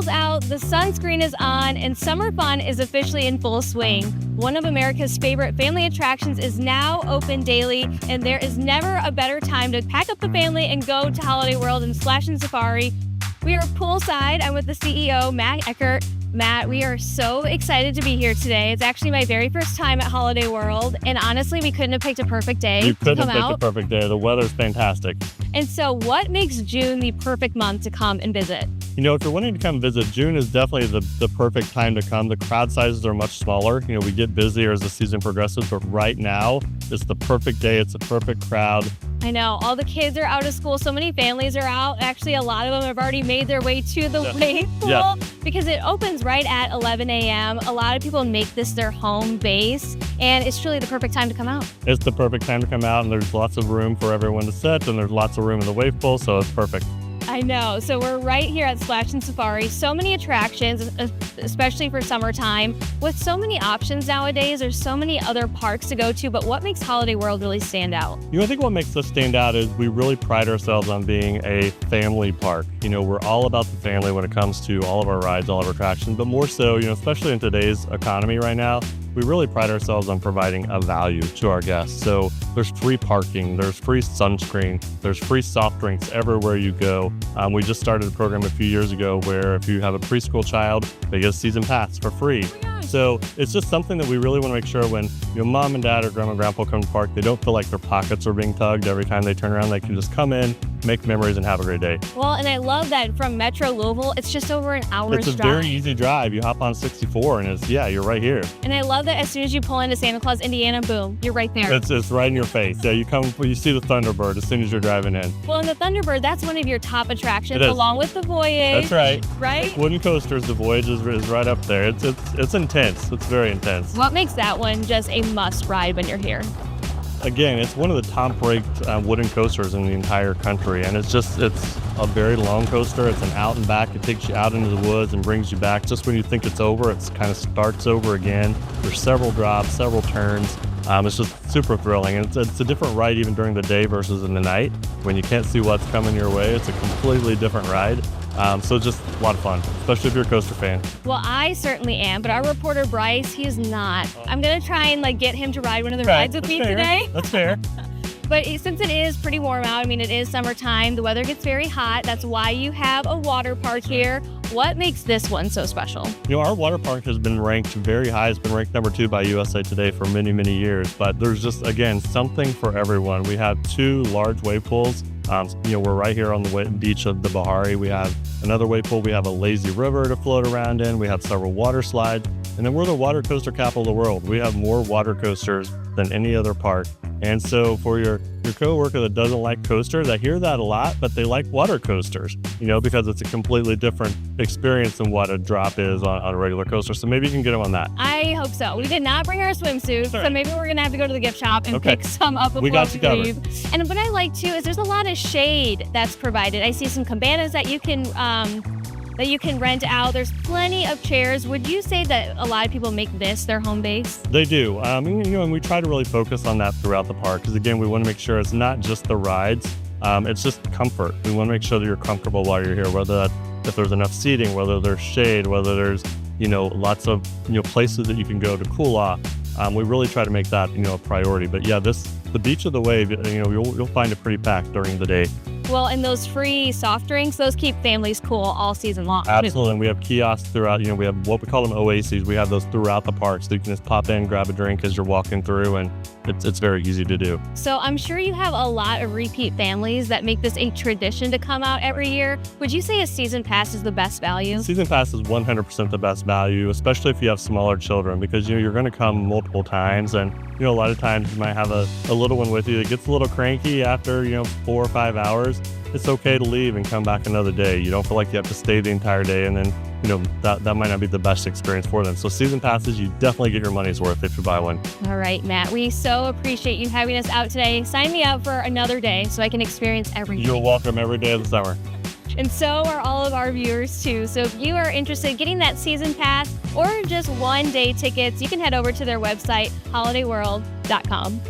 pool's out, the sunscreen is on, and summer fun is officially in full swing. One of America's favorite family attractions is now open daily, and there is never a better time to pack up the family and go to Holiday World and Splash and Safari. We are poolside. I'm with the CEO, Matt Eckert. Matt, we are so excited to be here today. It's actually my very first time at Holiday World, and honestly, we couldn't have picked a perfect day You to come couldn't have picked out. a perfect day. The weather's fantastic. And so what makes June the perfect month to come and visit? You know, if you're wanting to come visit, June is definitely the perfect time to come. The crowd sizes are much smaller. You know, we get busier as the season progresses, but right now, it's the perfect day. It's a perfect crowd. I know, all the kids are out of school. So many families are out. Actually, a lot of them have already made their way to the wave pool because it opens right at 11 a.m. A lot of people make this their home base, and it's truly the perfect time to come out. It's the perfect time to come out, and there's lots of room for everyone to sit, and there's lots of room in the wave pool, so it's perfect. I know. So we're right here at Splash and Safari. So many attractions, especially for summertime. With so many options nowadays, there's so many other parks to go to, but what makes Holiday World really stand out? You know, I think what makes us stand out is we really pride ourselves on being a family park. You know, we're all about the family when it comes to all of our rides, all of our attractions, but more so, you know, especially in today's economy right now, we really pride ourselves on providing a value to our guests. So there's free parking, there's free sunscreen, there's free soft drinks everywhere you go. We just started a program a few years ago where if you have a preschool child, they get a season pass for free. So it's just something that we really want to make sure when your mom and dad or grandma and grandpa come to the park, they don't feel like their pockets are being tugged every time they turn around. They can just come in, make memories, and have a great day. Well, and I love that from Metro Louisville, it's just over an hour's drive. It's a very easy drive. You hop on 64 and it's, you're right here. And I love that as soon as you pull into Santa Claus, Indiana, boom, you're right there. It's right in your face. Yeah, you see the Thunderbird as soon as you're driving in. Well, and the Thunderbird, that's one of your top attractions along with the Voyage. That's right. Right? Wooden coasters, the Voyage is right up there. It's intense. It's very intense. What makes that one just a must ride when you're here? Again, it's one of the top-ranked wooden coasters in the entire country, and it's a very long coaster. It's an out and back. It takes you out into the woods and brings you back. Just when you think it's over, it kind of starts over again. There's several drops, several turns. It's just super thrilling, and it's a different ride even during the day versus in the night. When you can't see what's coming your way, it's a completely different ride. So just a lot of fun, especially if you're a coaster fan. Well, I certainly am, but our reporter Bryce, he is not. I'm gonna try and get him to ride one of the rides with me today. That's fair. But since it is pretty warm out, I mean, it is summertime, the weather gets very hot. That's why you have a water park here. What makes this one so special? You know, our water park has been ranked very high. It's been ranked number 2 by USA Today for many, many years. But there's just, again, something for everyone. We have 2 large wave pools. You know, we're right here on the beach of the Bahari. We have another wave pool. We have a lazy river to float around in. We have several water slides. And then we're the water coaster capital of the world. We have more water coasters than any other park. And so for your coworker that doesn't like coasters, I hear that a lot, but they like water coasters, you know, because it's a completely different experience than what a drop is on a regular coaster. So maybe you can get them on that. I hope so. We did not bring our swimsuits, so maybe we're going to have to go to the gift shop and pick some up before we leave. And what I like too is there's a lot of shade that's provided. I see some cabanas that you can rent out. There's plenty of chairs. Would you say that a lot of people make this their home base? They do. You know, and we try to really focus on that throughout the park because, again, we want to make sure it's not just the rides. It's just comfort. We want to make sure that you're comfortable while you're here, whether if there's enough seating, whether there's shade, whether there's, you know, lots of, you know, places that you can go to cool off. We really try to make that, you know, a priority. But yeah, the beach of the wave, you know, you'll find it pretty packed during the day. Well, and those free soft drinks, those keep families cool all season long. Absolutely. And we have kiosks throughout, you know, we have what we call them oases. We have those throughout the park. So you can just pop in, grab a drink as you're walking through, and it's very easy to do. So I'm sure you have a lot of repeat families that make this a tradition to come out every year. Would you say a season pass is the best value? Season pass is 100% the best value, especially if you have smaller children, because, you know, you're going to come multiple times, and, you know, a lot of times you might have a little one with you that gets a little cranky after, you know, 4 or 5 hours. It's okay to leave and come back another day. You don't feel like you have to stay the entire day, and then, you know, that might not be the best experience for them. So season passes, you definitely get your money's worth if you buy one. All right, Matt, we so appreciate you having us out today. Sign me up for another day so I can experience everything. You're welcome every day of the summer. And so are all of our viewers too. So if you are interested in getting that season pass or just one-day tickets, you can head over to their website, holidayworld.com.